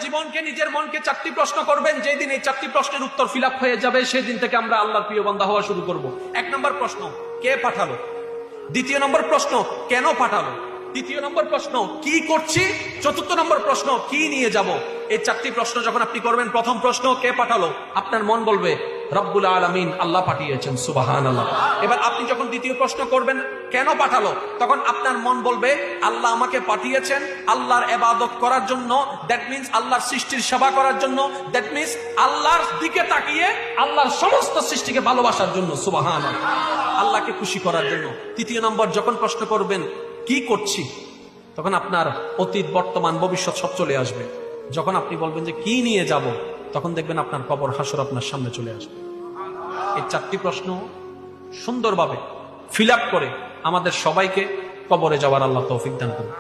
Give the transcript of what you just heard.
জীবনকে, নিজের মনকে 4টি প্রশ্ন করবেন। যেই দিন এই 4টি প্রশ্নের উত্তর ফিল আপ হয়ে যাবে, সেই দিন থেকে আমরা আল্লাহর প্রিয় বান্দা হওয়া শুরু করব। 1 নম্বর প্রশ্ন, কে পাঠালো? 2য় নম্বর প্রশ্ন, কেন পাঠালো? 3য় নম্বর প্রশ্ন, কি করছি? 4র্থ নম্বর প্রশ্ন, কি নিয়ে যাব? এই 4টি প্রশ্ন যখন আপনি করবেন, প্রথম প্রশ্ন কে পাঠালো, আপনার মন বলবে রব্বুল আলামিন, আল্লাহ পাঠিয়েছেন, সুবহানাল্লাহ। এবার আপনি যখন 2য় প্রশ্ন করবেন কেন পাঠালো, তখন আপনার মন বলবে আল্লাহ আমাকে পাঠিয়েছেন আল্লাহর ইবাদত করার জন্য, দ্যাট মিন্স আল্লাহর সৃষ্টির সেবা করার জন্য, দ্যাট মিন্স আল্লাহর দিকে তাকিয়ে আল্লাহর সমস্ত সৃষ্টিকে ভালোবাসার জন্য, সুবহানাল্লাহ, আল্লাহকে খুশি করার জন্য। 3য় নম্বর যখন প্রশ্ন করবেন কি করছি, তখন আপনার অতীত, বর্তমান, ভবিষ্যৎ সব চলে আসবে। যখন আপনি বলবেন যে কি নিয়ে যাব, তখন দেখবেন আপনার কবর, হাসর আপনার সামনে চলে আসবে। এই 4টি প্রশ্ন সুন্দরভাবে ফিল আপ করে আমাদের সবাইকে কবরে যাওয়ার আল্লাহ তৌফিক দান করুন।